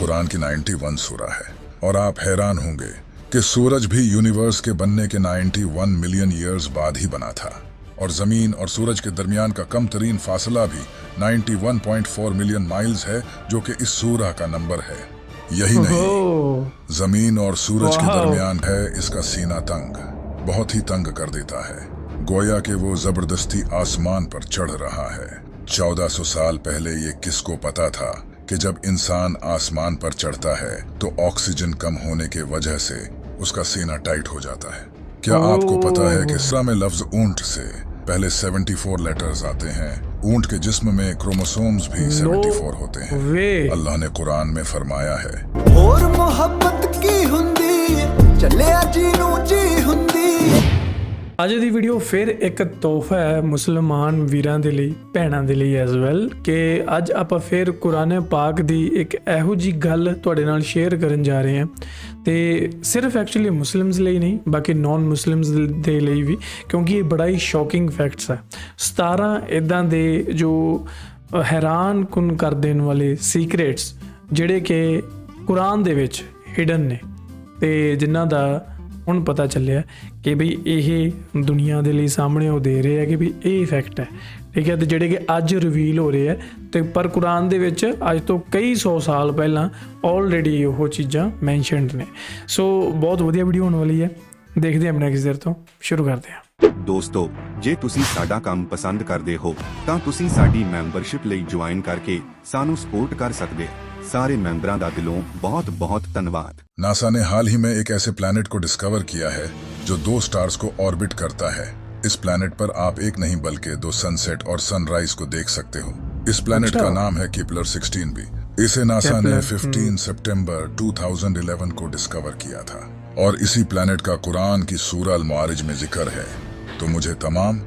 कुरान की 91 सूरा है और आप हैरान होंगे कि सूरज भी यूनिवर्स के बनने के 91 मिलियन ईयर्स बाद ही बना था और जमीन और सूरज के दरमियान का कम तरीन फासला भी 91.4 मिलियन माइल्स है, जो कि इस सूरा का नंबर है। यही नहीं, जमीन और सूरज के दरमियान है इसका सीना तंग, बहुत ही तंग कर देता है, गोया कि वो जबरदस्ती आसमान पर चढ़ रहा है। 1400 साल पहले ये किसको पता था कि जब इंसान आसमान पर चढ़ता है तो ऑक्सीजन कम होने के वजह से उसका सीना टाइट हो जाता है। क्या आपको पता है कि इसरा में लफ्ज ऊंट से पहले 74 लेटर्स आते हैं? ऊंट के जिस्म में क्रोमोसोम्स भी 74 होते हैं। अल्लाह ने कुरान में फरमाया है, और मोहब्बत की हुंदी चले जीनू जी हुंदी। ਅੱਜ ਦੀ ਵੀਡੀਓ ਫਿਰ ਇੱਕ ਤੋਹਫਾ ਹੈ ਮੁਸਲਮਾਨ ਵੀਰਾਂ ਦੇ ਲਈ, ਭੈਣਾਂ ਦੇ ਲਈ ਐਜ਼ ਵੈਲ, ਕਿ ਅੱਜ ਆਪਾਂ ਫਿਰ ਕੁਰਾਨ ਪਾਕ ਦੀ ਇੱਕ ਇਹੋ ਜੀ ਗੱਲ ਤੁਹਾਡੇ ਨਾਲ ਸ਼ੇਅਰ ਕਰਨ ਜਾ ਰਹੇ ਹਾਂ ਤੇ ਸਿਰਫ ਐਕਚੁਅਲੀ ਮੁਸਲਿਮਸ ਲਈ ਨਹੀਂ, ਬਾਕੀ ਨਾਨ ਮੁਸਲਿਮਸ ਦੇ ਲਈ ਵੀ, ਕਿਉਂਕਿ ਇਹ ਬੜਾ ਹੀ ਸ਼ੌਕਿੰਗ ਫੈਕਟਸ ਹੈ। 17 ਇੱਦਾਂ ਦੇ ਜੋ ਹੈਰਾਨ ਕੁਨ ਕਰ ਦੇਣ ਵਾਲੇ ਸੀਕ੍ਰੇਟਸ ਜਿਹੜੇ ਕਿ ਕੁਰਾਨ ਦੇ ਵਿੱਚ ਹਿਡਨ ਨੇ ਤੇ ਜਿਨ੍ਹਾਂ ਦਾ ਹੁਣ ਪਤਾ ਚੱਲਿਆ ਕਿ ਬਈ ਇਹ ਦੁਨੀਆ ਦੇ ਲਈ ਸਾਹਮਣੇ ਉਹ ਦੇ ਰਹੇ ਆ ਕਿ ਵੀ ਇਹ ਫੈਕਟ ਹੈ, ਠੀਕ ਹੈ, ਤੇ ਜਿਹੜੇ ਕਿ ਅੱਜ ਰਿਵੀਲ ਹੋ ਰਹੇ ਆ ਤੇ ਪਰ ਕੁਰਾਨ ਦੇ ਵਿੱਚ ਅੱਜ ਤੋਂ ਕਈ 100 ਸਾਲ ਪਹਿਲਾਂ ਆਲਰੇਡੀ ਉਹ ਚੀਜ਼ਾਂ ਮੈਂਸ਼ਨਡ ਨੇ। ਸੋ ਬਹੁਤ ਵਧੀਆ ਵੀਡੀਓ ਹੋਣ ਵਾਲੀ ਹੈ, ਦੇਖਦੇ ਹਾਂ ਨੈਕਸਟ ਦੇਰ ਤੋਂ ਸ਼ੁਰੂ ਕਰਦੇ ਹਾਂ। ਦੋਸਤੋ, ਜੇ ਤੁਸੀਂ ਸਾਡਾ ਕੰਮ ਪਸੰਦ ਕਰਦੇ ਹੋ ਤਾਂ ਤੁਸੀਂ ਸਾਡੀ ਮੈਂਬਰਸ਼ਿਪ ਲਈ ਜੁਆਇਨ ਕਰਕੇ ਸਾਨੂੰ ਸਪੋਰਟ ਕਰ ਸਕਦੇ ਹੋ। सारे मेंबरों का दिलों बहुत बहुत धन्यवाद। नासा ने हाल ही में एक ऐसे प्लैनेट को डिस्कवर किया है जो 2 स्टार्स को ऑर्बिट करता है। इस प्लैनेट पर आप एक नहीं बल्कि 2 सनसेट और सनराइज को देख सकते हो। इस प्लैनेट का नाम है केपलर 16 भी। इसे नासा ने 15 सितंबर 2011 को डिस्कवर किया था और इसी प्लैनेट का कुरान की सूरह अल मारिज में जिक्र है। तो मुझे तमाम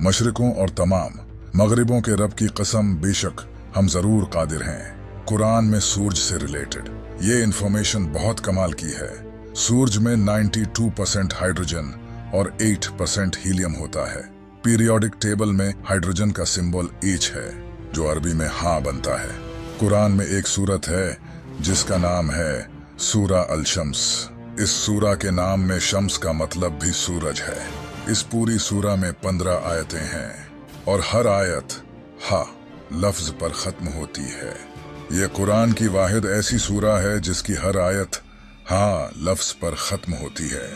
मशरिकों और तमाम मगरिबों के रब की कसम, बेशक हम जरूर कादिर हैं। कुरान में सूरज से रिलेटेड ये इंफॉर्मेशन बहुत कमाल की है। सूरज में 92% हाइड्रोजन और 8% हीलियम होता है। पीरियोडिक टेबल में हाइड्रोजन का सिंबल H है जो अरबी में हाँ बनता है। कुरान में एक सूरत है जिसका नाम है सूरा अल शम्स। इस सूरा के नाम में शम्स का मतलब भी सूरज है। इस पूरी सूरा में 15 आयतें हैं और हर आयत हा लफ्ज पर खत्म होती है। ये कुरान की वाहिद ऐसी सूरा है जिसकी हर आयत हाँ लफ्ज पर खत्म होती है।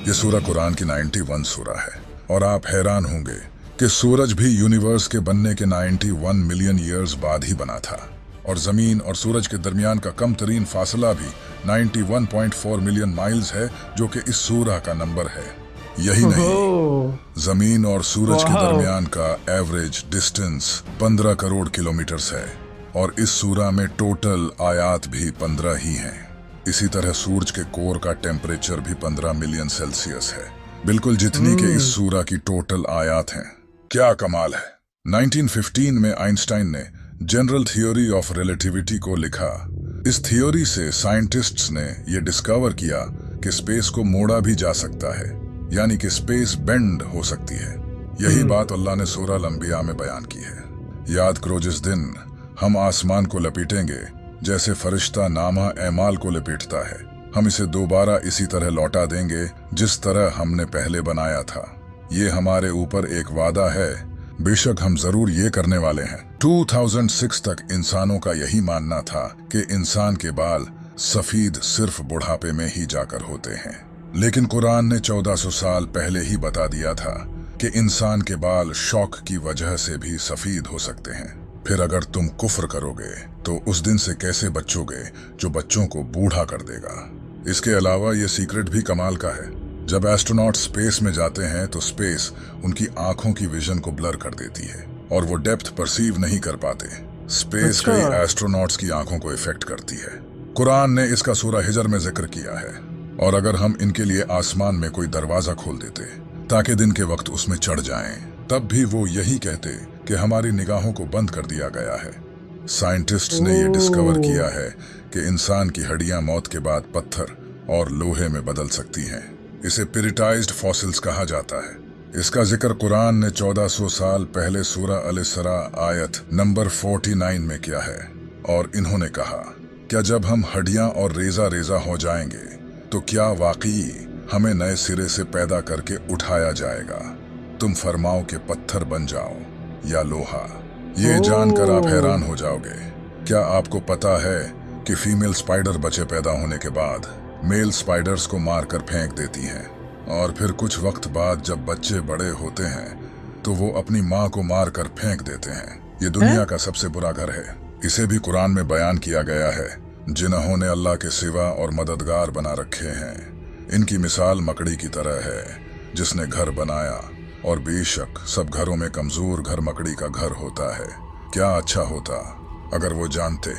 ये सूरा कुरान की 91 सूरा है और आप हैरान होंगे कि सूरज भी यूनिवर्स के बनने के 91 मिलियन ईयर्स बाद ही बना था और जमीन और सूरज के दरमियान का कम तरीन फासला भी 91.4 मिलियन माइल्स है, जो कि इस सूरा का नंबर है। यही नहीं, जमीन और सूरज के दरमियान का एवरेज डिस्टेंस 15 करोड़ किलोमीटर है और इस सूरा में टोटल आयात भी 15 ही हैं। इसी तरह सूरज के कोर का टेम्परेचर भी 15 मिलियन सेल्सियस है, बिल्कुल जितनी के इस सूरा की टोटल आयात हैं। क्या कमाल है। 1915 में आइंस्टाइन ने जनरल थ्योरी ऑफ रिलेटिविटी को लिखा। इस थ्योरी से साइंटिस्ट्स ने यह डिस्कवर किया कि स्पेस को मोड़ा भी जा सकता है, यानी कि स्पेस बेंड हो सकती है। यही बात अल्लाह ने सूरह अल अंबिया में बयान की है। याद करो, जिस दिन हम आसमान को लपेटेंगे जैसे फरिश्ता नामा एमाल को लपेटता है, हम इसे दोबारा इसी तरह लौटा देंगे जिस तरह हमने पहले बनाया था। ये हमारे ऊपर एक वादा है, बेशक हम जरूर ये करने वाले हैं। 2006 तक इंसानों का यही मानना था कि इंसान के बाल सफेद सिर्फ बुढ़ापे में ही जाकर होते हैं, लेकिन कुरान ने 1400 साल पहले ही बता दिया था कि इंसान के बाल शौक की वजह से भी सफेद हो सकते हैं। फिर अगर तुम कुफ्र करोगे तो उस दिन से कैसे बचोगे जो बच्चों को बूढ़ा कर देगा। इसके अलावा ये सीक्रेट भी कमाल का है। जब एस्ट्रोनॉट स्पेस में जाते हैं तो स्पेस उनकी आंखों की विजन को ब्लर कर देती है और वो डेप्थ परसीव नहीं कर पाते। स्पेस कई एस्ट्रोनॉट्स की आंखों को इफेक्ट करती है। कुरान ने इसका सूरा हिजर में जिक्र किया है। और अगर हम इनके लिए आसमान में कोई दरवाजा खोल देते ताकि दिन के वक्त उसमें चढ़ जाएं, तब भी वो यही कहते कि हमारी निगाहों को बंद कर दिया गया है। साइंटिस्ट्स ने यह डिस्कवर किया है कि इंसान की हड्डियां मौत के बाद पत्थर और लोहे में बदल सकती हैं। इसे पिरिटाइज्ड फॉसिल्स कहा जाता है। इसका जिक्र कुरान ने 1400 साल पहले सूरह अल इसरा आयत नंबर 49 में किया है और इन्होंने कहा क्या जब हम हड्डियां और रेजा रेजा हो जाएंगे तो क्या वाकई हमें नए सिरे से पैदा करके उठाया जाएगा? तुम फरमाओ कि पत्थर बन जाओ या लोहा। ये जानकर आप हैरान हो जाओगे। क्या आपको पता है कि फीमेल स्पाइडर बच्चे पैदा होने के बाद मेल स्पाइडर्स को मारकर फेंक देती हैं, और फिर कुछ वक्त बाद जब बच्चे बड़े होते हैं तो वो अपनी माँ को मारकर फेंक देते हैं। ये दुनिया का सबसे बुरा घर है। इसे भी कुरान में बयान किया गया है। जिन्होंने अल्लाह के सिवा और मददगार बना रखे हैं, इनकी मिसाल मकड़ी की तरह है जिसने घर बनाया, और बेशक सब घरों में कमजोर घर मकड़ी का घर होता है। क्या अच्छा होता अगर वो जानते।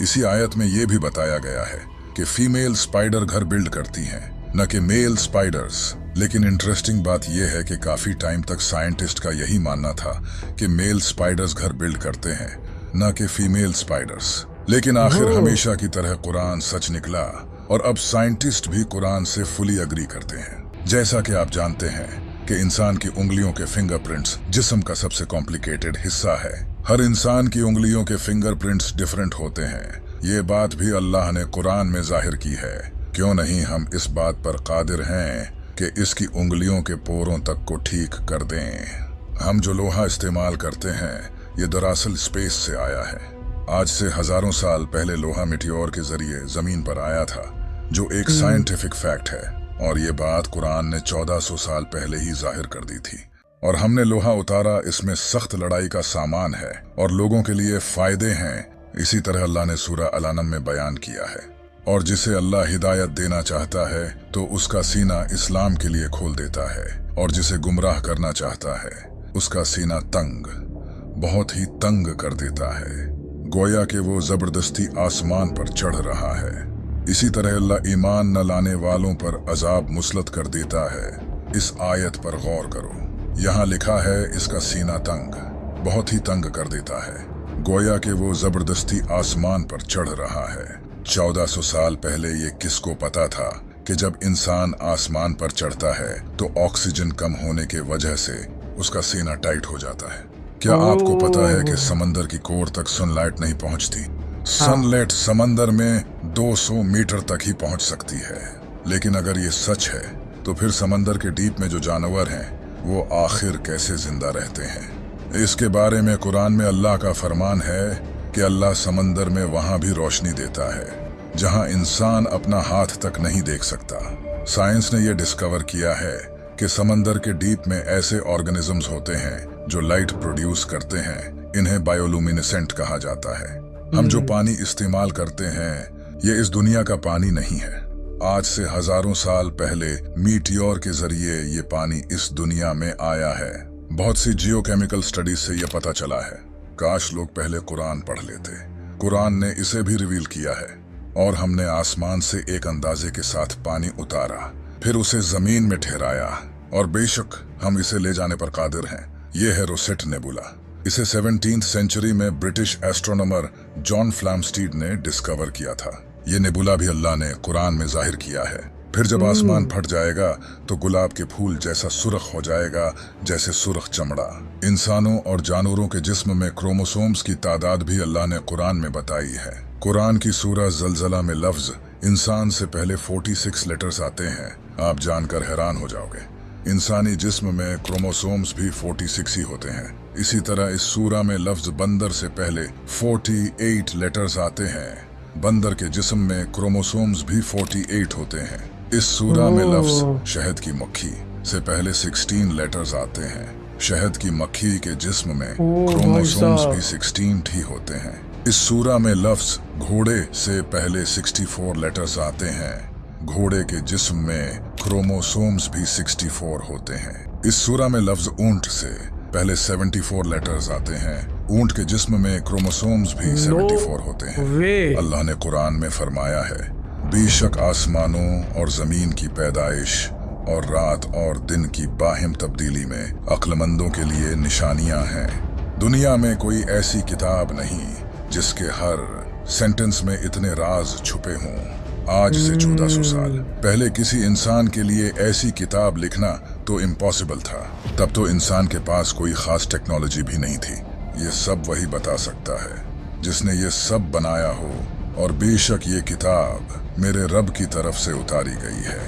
इसी आयत में ये भी बताया गया है कि फीमेल स्पाइडर घर बिल्ड करती हैं, न कि मेल स्पाइडर्स। लेकिन इंटरेस्टिंग बात यह है कि काफी टाइम तक साइंटिस्ट का यही मानना था कि मेल स्पाइडर्स घर बिल्ड करते हैं, न कि फीमेल स्पाइडर्स। लेकिन आखिर हमेशा की तरह कुरान सच निकला, और अब साइंटिस्ट भी कुरान से फुली अग्री करते हैं। जैसा कि आप जानते हैं कि इंसान की उंगलियों के फिंगरप्रिंट्स जिस्म का सबसे कॉम्प्लिकेटेड हिस्सा है। हर इंसान की उंगलियों के फिंगरप्रिंट्स डिफरेंट होते हैं। ये बात भी अल्लाह ने कुरान में जाहिर की है। क्यों नहीं हम इस बात पर कादिर हैं कि इसकी उंगलियों के पोरों तक को ठीक कर दें। हम जो लोहा इस्तेमाल करते हैं ये दरअसल स्पेस से आया है। आज से हजारों साल पहले लोहा मिटियोर के जरिए जमीन पर आया था, जो एक साइंटिफिक फैक्ट है, और ये बात कुरान ने 1400 साल पहले ही जाहिर कर दी थी। और हमने लोहा उतारा, इसमें सख्त लड़ाई का सामान है और लोगों के लिए फायदे हैं। इसी तरह अल्लाह ने सूरह अल-अनम में बयान किया है। और जिसे अल्लाह हिदायत देना चाहता है तो उसका सीना इस्लाम के लिए खोल देता है, और जिसे गुमराह करना चाहता है उसका सीना तंग, बहुत ही तंग कर देता है, गोया कि वो जबरदस्ती आसमान पर चढ़ रहा है। इसी तरह अल्लाह ईमान न लाने वालों पर अजाब मुसलत कर देता है। इस आयत पर गौर करो। यहाँ लिखा है इसका सीना तंग, बहुत ही तंग कर देता है, गोया कि वो जबरदस्ती आसमान पर चढ़ रहा है। 1400 साल पहले ये किसको पता था कि जब इंसान आसमान पर चढ़ता है तो ऑक्सीजन कम होने के वजह से उसका सीना टाइट हो जाता है। क्या आपको पता है कि समंदर की कोर तक सनलाइट नहीं पहुंचती? सनलाइट समंदर में 200 मीटर तक ही पहुंच सकती है। लेकिन अगर ये सच है तो फिर समंदर के डीप में जो जानवर हैं वो आखिर कैसे जिंदा रहते हैं? इसके बारे में कुरान में अल्लाह का फरमान है कि अल्लाह समंदर में वहां भी रोशनी देता है जहां इंसान अपना हाथ तक नहीं देख सकता। साइंस ने यह डिस्कवर किया है कि समंदर के डीप में ऐसे ऑर्गेनिजम्स होते हैं जो लाइट प्रोड्यूस करते हैं। इन्हें बायोलुमिनेसेंट कहा जाता है। हम जो पानी इस्तेमाल करते हैं ये इस दुनिया का पानी नहीं है। आज से हजारों साल पहले मीटियोर के जरिए ये पानी इस दुनिया में आया है। बहुत सी जियोकेमिकल स्टडीज से यह पता चला है। काश लोग पहले कुरान पढ़ लेते। कुरान ने इसे भी रिवील किया है, और हमने आसमान से एक अंदाजे के साथ पानी उतारा, फिर उसे जमीन में ठहराया, और बेशक हम इसे ले जाने पर कादिर हैं। यह है रोसेट नेबुला। इसे 17th सेंचुरी में ब्रिटिश एस्ट्रोनॉमर जॉन फ्लैमस्टीड ने डिस्कवर किया था। ये नेबुला भी अल्लाह ने कुरान में जाहिर किया है। फिर जब आसमान फट जाएगा तो गुलाब के फूल जैसा सुर्ख हो जाएगा, जैसे सुर्ख चमड़ा। इंसानों और जानवरों के जिस्म में क्रोमोसोम्स की तादाद भी अल्लाह ने कुरान में बताई है। कुरान की सूरह ज़लज़ला में लफ्ज इंसान से पहले 46 लेटर्स आते हैं। आप जानकर हैरान हो जाओगे। इंसानी जिस्म में क्रोमोसोम्स भी 46 ही होते हैं। इसी तरह इस सूरह में लफ्ज बंदर से पहले 48 लेटर्स आते हैं। बंदर के जिस्म में क्रोमोसोम्स भी 48 होते हैं। इस सूरह में लफ्ज शहद की मक्खी से पहले 16 लेटर्स आते हैं। शहद की मक्खी के जिस्म में क्रोमोसोम्स भी 16 ही होते हैं। इस सूरह में लफ्ज घोड़े से पहले 64 लेटर्स आते हैं। घोड़े के जिस्म में क्रोमोसोम्स भी 64 होते हैं। इस सूरह में लफ्ज ऊंट से पहले 74 लेटर्स आते हैं। ऊंट के जिस्म में क्रोमोसोम्स भी 74 होते हैं। अल्लाह ने कुरान में फरमाया है, बेशक आसमानों और जमीन की पैदाइश और रात और दिन की बाहिम तब्दीली में अक्लमंदों के लिए निशानियां हैं। दुनिया में कोई ऐसी किताब नहीं जिसके हर सेंटेंस में इतने राज छुपे हों। आज से 1400 साल पहले किसी इंसान के लिए ऐसी किताब लिखना तो इम्पॉसिबल था। तब तो इंसान के पास कोई खास टेक्नोलॉजी भी नहीं थी। ये सब वही बता सकता है जिसने ये सब बनाया हो और बेशक ये किताब मेरे रब की तरफ से उतारी गई है।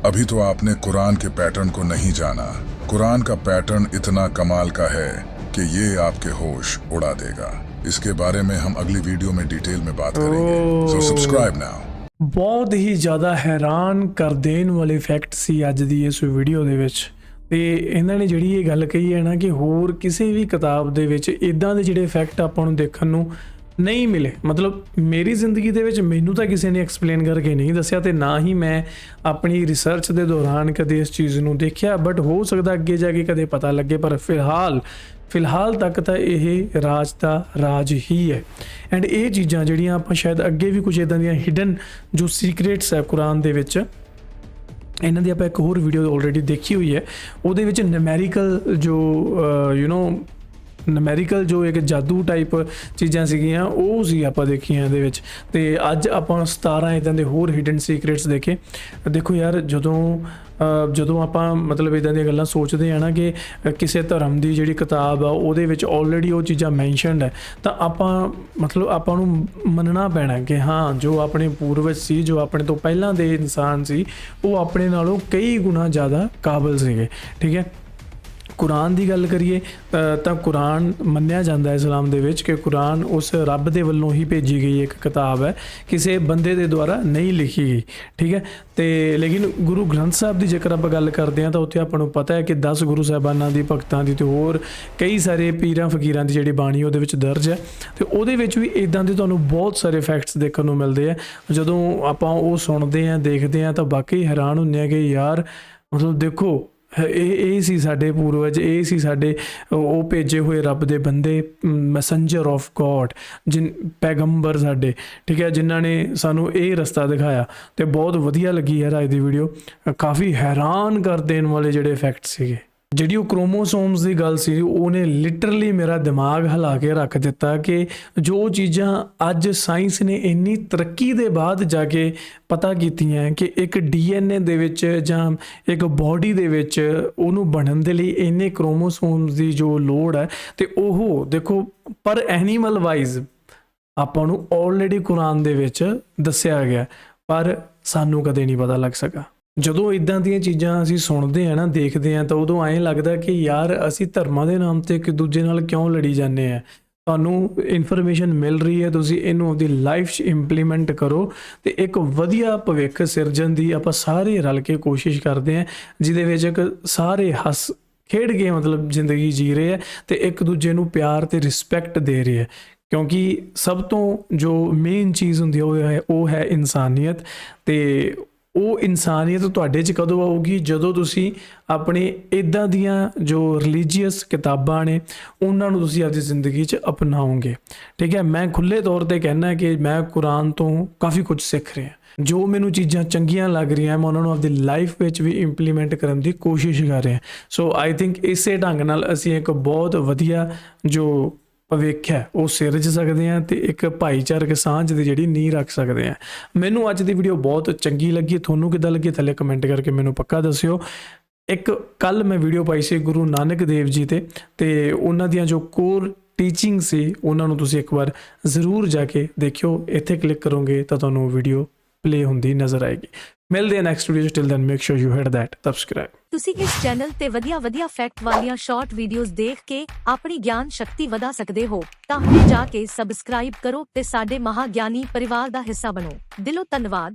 अभी तो आपने कुरान के पैटर्न को नहीं जाना। कुरान का पैटर्न इतना कमाल का है कि ये आपके होश उड़ा देगा। इसके बारे में हम अगली वीडियो में डिटेल में बात करेंगे। So subscribe now. ਬਹੁਤ ਹੀ ਜ਼ਿਆਦਾ ਹੈਰਾਨ ਕਰ ਦੇਣ ਵਾਲੇ ਫੈਕਟ ਸੀ ਅੱਜ ਦੀ ਇਸ ਵੀਡੀਓ ਦੇ ਵਿੱਚ, ਤੇ ਇਹਨਾਂ ਨੇ ਜਿਹੜੀ ਇਹ ਗੱਲ ਕਹੀ ਹੈ ਨਾ ਕਿ ਹੋਰ ਕਿਸੇ ਵੀ ਕਿਤਾਬ ਦੇ ਵਿੱਚ ਇਦਾਂ ਦੇ ਜਿਹੜੇ ਫੈਕਟ ਆਪਾਂ ਨੂੰ ਦੇਖਣ ਨੂੰ ਨਹੀਂ ਮਿਲੇ। ਮਤਲਬ ਮੇਰੀ ਜ਼ਿੰਦਗੀ ਦੇ ਵਿੱਚ ਮੈਨੂੰ ਤਾਂ ਕਿਸੇ ਨੇ ਐਕਸਪਲੇਨ ਕਰਕੇ ਨਹੀਂ ਦੱਸਿਆ, ਤੇ ਨਾ ਹੀ ਮੈਂ ਆਪਣੀ ਰਿਸਰਚ ਦੇ ਦੌਰਾਨ ਕਦੇ ਇਸ ਚੀਜ਼ ਨੂੰ ਦੇਖਿਆ, ਬਟ ਹੋ ਸਕਦਾ ਅੱਗੇ ਜਾ ਕੇ ਕਦੇ ਪਤਾ ਲੱਗੇ। ਪਰ ਫਿਲਹਾਲ ਤੱਕ ਤਾਂ ਇਹ ਰਾਜ ਦਾ ਰਾਜ ਹੀ ਹੈ। ਐਂਡ ਇਹ ਚੀਜ਼ਾਂ ਜਿਹੜੀਆਂ ਆਪਾਂ ਸ਼ਾਇਦ ਅੱਗੇ ਵੀ ਕੁਝ ਇਦਾਂ ਦੀਆਂ ਹਿਡਨ ਜੋ ਸੀਕ੍ਰੇਟਸ ਹੈ ਕੁਰਾਨ ਦੇ ਵਿੱਚ, ਇਹਨਾਂ ਦੀ ਆਪਾਂ ਇੱਕ ਹੋਰ ਵੀਡੀਓ ਆਲਰੇਡੀ ਦੇਖੀ ਹੋਈ ਹੈ। ਉਹਦੇ ਵਿੱਚ ਨਿਊਮੈਰੀਕਲ ਜੋ ਨਿਊਮੈਰੀਕਲ ਜੋ ਇੱਕ ਜਾਦੂ ਟਾਈਪ ਚੀਜ਼ਾਂ ਸੀਗੀਆਂ ਉਹ ਸੀ ਆਪਾਂ ਦੇਖੀਆਂ ਇਹਦੇ ਵਿੱਚ। ਤੇ ਅੱਜ ਆਪਾਂ 17 ਇਦਾਂ ਦੇ ਹੋਰ ਹਿਡਨ ਸੀਕ੍ਰੇਟਸ ਦੇਖੇ। ਦੇਖੋ ਯਾਰ, ਜਦੋਂ ਆਪਾਂ ਮਤਲਬ ਇਦਾਂ ਦੀਆਂ ਗੱਲਾਂ ਸੋਚਦੇ ਆ ਨਾ ਕਿ ਕਿਸੇ ਧਰਮ ਦੀ ਜਿਹੜੀ ਕਿਤਾਬ ਆ ਉਹਦੇ ਵਿੱਚ ਆਲਰੇਡੀ ਉਹ ਚੀਜ਼ਾਂ ਮੈਂਸ਼ਨਡ ਹੈ, ਤਾਂ ਆਪਾਂ ਨੂੰ ਮੰਨਣਾ ਪੈਣਾ ਕਿ ਹਾਂ, ਜੋ ਆਪਣੇ ਪੂਰਵਜ ਸੀ, ਜੋ ਆਪਣੇ ਤੋਂ ਪਹਿਲਾਂ ਦੇ ਇਨਸਾਨ ਸੀ, ਉਹ ਆਪਣੇ ਨਾਲੋਂ ਕਈ ਗੁਣਾ ਜ਼ਿਆਦਾ ਕਾਬਲ ਸੀਗੇ। ਠੀਕ ਹੈ। ਕੁਰਾਨ ਦੀ ਗੱਲ ਕਰੀਏ ਤਾਂ ਕੁਰਾਨ ਮੰਨਿਆ ਜਾਂਦਾ ਇਸਲਾਮ ਦੇ ਵਿੱਚ ਕਿ ਕੁਰਾਨ ਉਸ ਰੱਬ ਦੇ ਵੱਲੋਂ ਹੀ ਭੇਜੀ ਗਈ ਇੱਕ ਕਿਤਾਬ ਹੈ, ਕਿਸੇ ਬੰਦੇ ਦੇ ਦੁਆਰਾ ਨਹੀਂ ਲਿਖੀ ਗਈ। ਠੀਕ ਹੈ। ਤੇ ਲੇਕਿਨ ਗੁਰੂ ਗ੍ਰੰਥ ਸਾਹਿਬ ਦੀ ਜੇਕਰ ਆਪਾਂ ਗੱਲ ਕਰਦੇ ਹਾਂ ਤਾਂ ਉੱਥੇ ਆਪਾਂ ਨੂੰ ਪਤਾ ਹੈ ਕਿ 10 ਗੁਰੂ ਸਾਹਿਬਾਨਾਂ ਦੀ, ਭਗਤਾਂ ਦੀ, ਤੇ ਹੋਰ ਕਈ ਸਾਰੇ ਪੀਰਾਂ ਫਕੀਰਾਂ ਦੀ ਜਿਹੜੀ ਬਾਣੀ ਉਹਦੇ ਵਿੱਚ ਦਰਜ ਹੈ। ਤੇ ਉਹਦੇ ਵਿੱਚ ਵੀ ਇਦਾਂ ਦੇ ਤੁਹਾਨੂੰ ਬਹੁਤ ਸਾਰੇ ਫੈਕਟਸ ਦੇਖਣ ਨੂੰ ਮਿਲਦੇ ਆ। ਜਦੋਂ ਆਪਾਂ ਉਹ ਸੁਣਦੇ ਹਾਂ, ਦੇਖਦੇ ਹਾਂ, ਤਾਂ ਵਾਕਈ ਹੈਰਾਨ ਹੁੰਦੇ ਹਾਂ ਕਿ ਯਾਰ ਮਤਲਬ ਦੇਖੋ, ਇਹ ਸੀ ਸਾਡੇ ਪੂਰਵਜ, ਇਹ ਸੀ ਸਾਡੇ ਉਹ ਭੇਜੇ ਹੋਏ ਰੱਬ ਦੇ ਬੰਦੇ, ਮੈਸੇਂਜਰ ਆਫ ਗੋਡ, ਪੈਗੰਬਰ ਸਾਡੇ। ਠੀਕ ਹੈ, ਜਿਨ੍ਹਾਂ ਨੇ ਸਾਨੂੰ ਇਹ ਰਸਤਾ ਦਿਖਾਇਆ। ਤੇ ਬਹੁਤ ਵਧੀਆ ਲੱਗੀ ਯਾਰ ਅੱਜ ਦੀ ਵੀਡੀਓ। ਕਾਫੀ ਹੈਰਾਨ ਕਰ ਦੇਣ ਵਾਲੇ ਜਿਹੜੇ ਫੈਕਟ ਸੀਗੇ। ਜਿਹੜੀ ਉਹ ਕ੍ਰੋਮੋਸੋਮਸ ਦੀ ਗੱਲ ਸੀ, ਉਹਨੇ ਲਿਟਰਲੀ ਮੇਰਾ ਦਿਮਾਗ ਹਿਲਾ ਕੇ ਰੱਖ ਦਿੱਤਾ ਕਿ ਜੋ ਚੀਜ਼ਾਂ ਅੱਜ ਸਾਇੰਸ ਨੇ ਇੰਨੀ ਤਰੱਕੀ ਦੇ ਬਾਅਦ ਜਾ ਕੇ ਪਤਾ ਕੀਤੀਆਂ ਕਿ ਇੱਕ DNA ਦੇ ਵਿੱਚ ਜਾਂ ਇੱਕ ਬਾਡੀ ਦੇ ਵਿੱਚ ਉਹਨੂੰ ਬਣਨ ਦੇ ਲਈ ਇੰਨੇ ਕ੍ਰੋਮੋਸੋਮਸ ਦੀ ਜੋ ਲੋੜ ਹੈ, ਤੇ ਉਹ ਦੇਖੋ ਪਰ ਐਨੀਮਲ ਵਾਈਜ਼ ਆਪਾਂ ਨੂੰ ਆਲਰੇਡੀ ਕੁਰਾਨ ਦੇ ਵਿੱਚ ਦੱਸਿਆ ਗਿਆ, ਪਰ ਸਾਨੂੰ ਕਦੇ ਨਹੀਂ ਪਤਾ ਲੱਗ ਸਕਿਆ। ਜਦੋਂ ਇਦਾਂ ਦੀਆਂ ਚੀਜ਼ਾਂ ਅਸੀਂ ਸੁਣਦੇ ਹਾਂ ਨਾ, ਦੇਖਦੇ ਹਾਂ, ਤਾਂ ਉਦੋਂ ਐਂ ਲੱਗਦਾ ਕਿ ਯਾਰ ਅਸੀਂ ਧਰਮਾਂ ਦੇ ਨਾਮ 'ਤੇ ਇੱਕ ਦੂਜੇ ਨਾਲ ਕਿਉਂ ਲੜੀ ਜਾਂਦੇ ਆ। ਤੁਹਾਨੂੰ ਇਨਫੋਰਮੇਸ਼ਨ ਮਿਲ ਰਹੀ ਹੈ, ਤੁਸੀਂ ਇਹਨੂੰ ਆਪਣੀ ਲਾਈਫ 'ਚ ਇੰਪਲੀਮੈਂਟ ਕਰੋ, ਤੇ ਇੱਕ ਵਧੀਆ ਭਵਿੱਖ ਸਿਰਜਣ ਦੀ ਆਪਾਂ ਸਾਰੇ ਰਲ ਕੇ ਕੋਸ਼ਿਸ਼ ਕਰਦੇ ਹਾਂ, ਜਿਹਦੇ ਵਿੱਚ ਇੱਕ ਸਾਰੇ ਹੱਸ ਖੇਡ ਕੇ ਮਤਲਬ ਜ਼ਿੰਦਗੀ ਜੀ ਰਹੇ ਹੈ, ਤੇ ਇੱਕ ਦੂਜੇ ਨੂੰ ਪਿਆਰ ਤੇ ਰਿਸਪੈਕਟ ਦੇ ਰਹੇ ਹੈ। ਕਿਉਂਕਿ ਸਭ ਤੋਂ ਜੋ ਮੇਨ ਚੀਜ਼ ਹੁੰਦੀ ਉਹ ਹੈ ਇਨਸਾਨੀਅਤ। ਤੇ ਉਹ ਇਨਸਾਨੀਅਤ ਤੁਹਾਡੇ 'ਚ ਕਦੋਂ ਆਊਗੀ? ਜਦੋਂ ਤੁਸੀਂ ਆਪਣੇ ਇੱਦਾਂ ਦੀਆਂ ਜੋ ਰਿਲੀਜੀਅਸ ਕਿਤਾਬਾਂ ਨੇ ਉਹਨਾਂ ਨੂੰ ਤੁਸੀਂ ਆਪਣੀ ਜ਼ਿੰਦਗੀ 'ਚ ਅਪਣਾਓਗੇ। ਠੀਕ ਹੈ। ਮੈਂ ਖੁੱਲ੍ਹੇ ਤੌਰ 'ਤੇ ਕਹਿਣਾ ਕਿ ਮੈਂ ਕੁਰਾਨ ਤੋਂ ਕਾਫੀ ਕੁਝ ਸਿੱਖ ਰਿਹਾ। ਜੋ ਮੈਨੂੰ ਚੀਜ਼ਾਂ ਚੰਗੀਆਂ ਲੱਗ ਰਹੀਆਂ ਮੈਂ ਉਹਨਾਂ ਨੂੰ ਆਪਣੀ ਲਾਈਫ ਵਿੱਚ ਵੀ ਇੰਪਲੀਮੈਂਟ ਕਰਨ ਦੀ ਕੋਸ਼ਿਸ਼ ਕਰ ਰਿਹਾ। ਸੋ ਆਈ ਥਿੰਕ ਇਸੇ ਢੰਗ ਨਾਲ ਅਸੀਂ ਇੱਕ ਬਹੁਤ ਵਧੀਆ ਜੋ ਭਵਿੱਖ ਹੈ ਉਹ ਸਿਰਜ ਸਕਦੇ ਹਾਂ, ਤੇ ਇੱਕ ਭਾਈਚਾਰਕ ਸਾਂਝ ਦੀ ਜਿਹੜੀ ਨੀਂਹ ਰੱਖ ਸਕਦੇ ਹਾਂ। ਮੈਨੂੰ ਅੱਜ ਦੀ ਵੀਡੀਓ ਬਹੁਤ ਚੰਗੀ ਲੱਗੀ। ਤੁਹਾਨੂੰ ਕਿੱਦਾਂ ਲੱਗੀ ਥੱਲੇ ਕਮੈਂਟ ਕਰਕੇ ਮੈਨੂੰ ਪੱਕਾ ਦੱਸਿਓ। ਇੱਕ ਕੱਲ ਮੈਂ ਵੀਡੀਓ ਪਾਈ ਸੀ ਗੁਰੂ ਨਾਨਕ ਦੇਵ ਜੀ ਤੇ ਉਹਨਾਂ ਦੀਆਂ ਜੋ ਕੋਰ ਟੀਚਿੰਗ ਸੀ ਉਹਨਾਂ ਨੂੰ ਤੁਸੀਂ ਇੱਕ ਵਾਰ ਜ਼ਰੂਰ ਜਾ ਕੇ ਦੇਖਿਓ। ਇੱਥੇ ਕਲਿੱਕ ਕਰੋਗੇ ਤਾਂ ਤੁਹਾਨੂੰ ਵੀਡੀਓ ਪਲੇ ਹੁੰਦੀ ਨਜ਼ਰ ਆਏਗੀ। ਮਿਲਦੇ ਹਾਂ ਨੈਕਸਟ ਵੀਡੀਓ 'ਚ। Till then make sure you hit that subscribe. ਤੁਸੀਂ ਇਸ ਚੈਨਲ ਤੇ ਵਧੀਆ ਫੈਕਟ ਵਾਲੀਆਂ ਸ਼ਾਰਟ ਵੀਡੀਓਜ਼ ਦੇਖ ਕੇ ਆਪਣੀ ਗਿਆਨ ਸ਼ਕਤੀ ਵਧਾ ਸਕਦੇ ਹੋ, ਤਾਂ ਹੁਣੇ ਜਾ ਕੇ ਸਬਸਕ੍ਰਾਈਬ ਕਰੋ ਤੇ ਸਾਡੇ ਮਹਾਗਿਆਨੀ ਪਰਿਵਾਰ ਦਾ ਹਿੱਸਾ ਬਣੋ। ਦਿਲੋਂ ਧੰਨਵਾਦ।